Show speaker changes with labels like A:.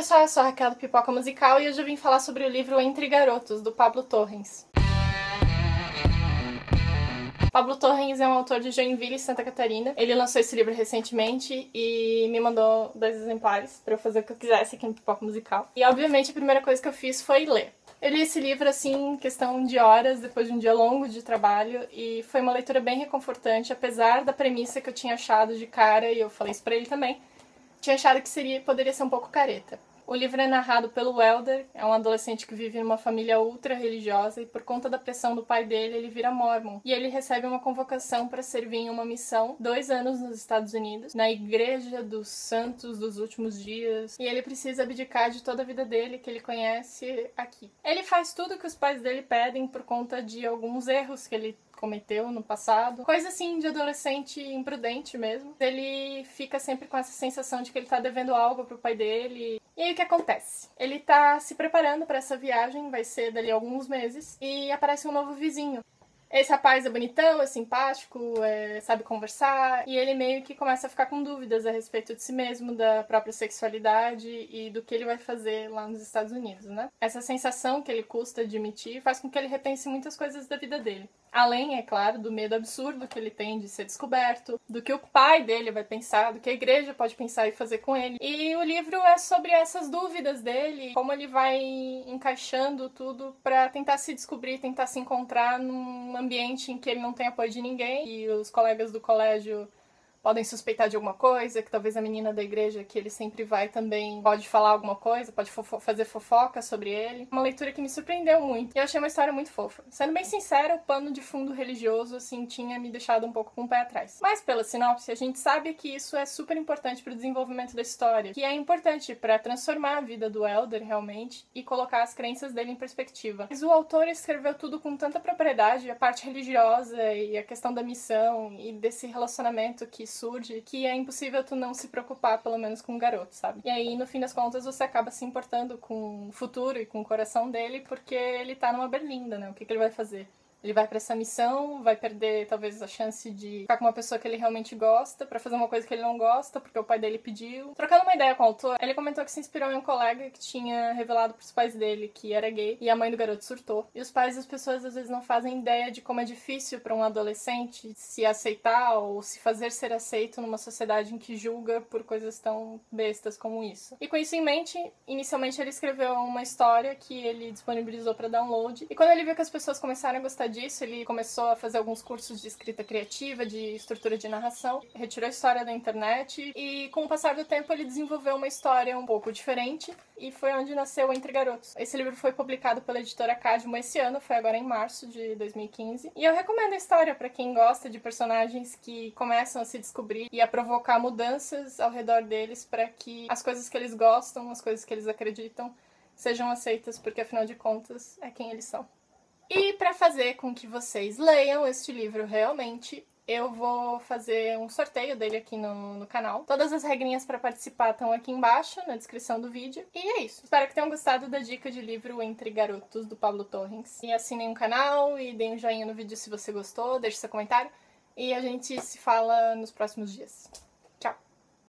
A: pessoal, eu sou a Raquel do Pipoca Musical e hoje eu vim falar sobre o livro Entre Garotos, do Pablo Torrens. Pablo Torrens é um autor de Joinville, Santa Catarina. Ele lançou esse livro recentemente e me mandou 2 exemplares pra eu fazer o que eu quisesse aqui no Pipoca Musical. E obviamente a primeira coisa que eu fiz foi ler. Eu li esse livro assim em questão de horas, depois de um dia longo de trabalho, e foi uma leitura bem reconfortante, apesar da premissa que eu tinha achado de cara, e eu falei isso pra ele também, tinha achado que poderia ser um pouco careta. O livro é narrado pelo Elder, é um adolescente que vive numa família ultra religiosa e por conta da pressão do pai dele, ele vira mórmon. E ele recebe uma convocação para servir em uma missão 2 anos nos Estados Unidos, na Igreja dos Santos dos Últimos Dias. E ele precisa abdicar de toda a vida dele, que ele conhece aqui. Ele faz tudo que os pais dele pedem por conta de alguns erros que ele cometeu no passado. Coisa assim de adolescente imprudente mesmo. Ele fica sempre com essa sensação de que ele tá devendo algo pro pai dele. E aí o que acontece? Ele tá se preparando pra essa viagem, vai ser dali a alguns meses, e aparece um novo vizinho. Esse rapaz é bonitão, é simpático, sabe conversar, e ele meio que começa a ficar com dúvidas a respeito de si mesmo, da própria sexualidade e do que ele vai fazer lá nos Estados Unidos, né? Essa sensação que ele custa admitir faz com que ele repense muitas coisas da vida dele. Além, é claro, do medo absurdo que ele tem de ser descoberto, do que o pai dele vai pensar, do que a igreja pode pensar e fazer com ele. E o livro é sobre essas dúvidas dele, como ele vai encaixando tudo pra tentar se descobrir, tentar se encontrar num ambiente em que ele não tem apoio de ninguém e os colegas do colégio podem suspeitar de alguma coisa, que talvez a menina da igreja que ele sempre vai também pode falar alguma coisa, pode fazer fofoca sobre ele. Uma leitura que me surpreendeu muito. E eu achei uma história muito fofa. Sendo bem sincera, o pano de fundo religioso, assim, tinha me deixado um pouco com o pé atrás. Mas pela sinopse, a gente sabe que isso é super importante pro desenvolvimento da história, que é importante pra transformar a vida do Elder, realmente, e colocar as crenças dele em perspectiva. Mas o autor escreveu tudo com tanta propriedade, a parte religiosa e a questão da missão e desse relacionamento que surge, que é impossível tu não se preocupar, pelo menos com o garoto, sabe? E aí, no fim das contas, você acaba se importando com o futuro e com o coração dele, porque ele tá numa berlinda, né? O que ele vai fazer? Ele vai pra essa missão, vai perder talvez a chance de ficar com uma pessoa que ele realmente gosta, pra fazer uma coisa que ele não gosta, porque o pai dele pediu. Trocando uma ideia com o autor, ele comentou que se inspirou em um colega que tinha revelado pros pais dele que era gay, e a mãe do garoto surtou. E os pais das pessoas às vezes não fazem ideia de como é difícil pra um adolescente se aceitar ou se fazer ser aceito numa sociedade em que julga por coisas tão bestas como isso. E com isso em mente, inicialmente ele escreveu uma história que ele disponibilizou pra download, e quando ele viu que as pessoas começaram a gostar disso, ele começou a fazer alguns cursos de escrita criativa, de estrutura de narração, retirou a história da internet e, com o passar do tempo, ele desenvolveu uma história um pouco diferente e foi onde nasceu Entre Garotos. Esse livro foi publicado pela editora Cadmo esse ano, foi agora em março de 2015, e eu recomendo a história para quem gosta de personagens que começam a se descobrir e a provocar mudanças ao redor deles para que as coisas que eles gostam, as coisas que eles acreditam, sejam aceitas, porque afinal de contas é quem eles são. E para fazer com que vocês leiam este livro realmente, eu vou fazer um sorteio dele aqui no canal. Todas as regrinhas para participar estão aqui embaixo, na descrição do vídeo. E é isso. Espero que tenham gostado da dica de livro Entre Garotos, do Pablo Torrens. E assinem o canal e deem um joinha no vídeo se você gostou, deixe seu comentário. E a gente se fala nos próximos dias.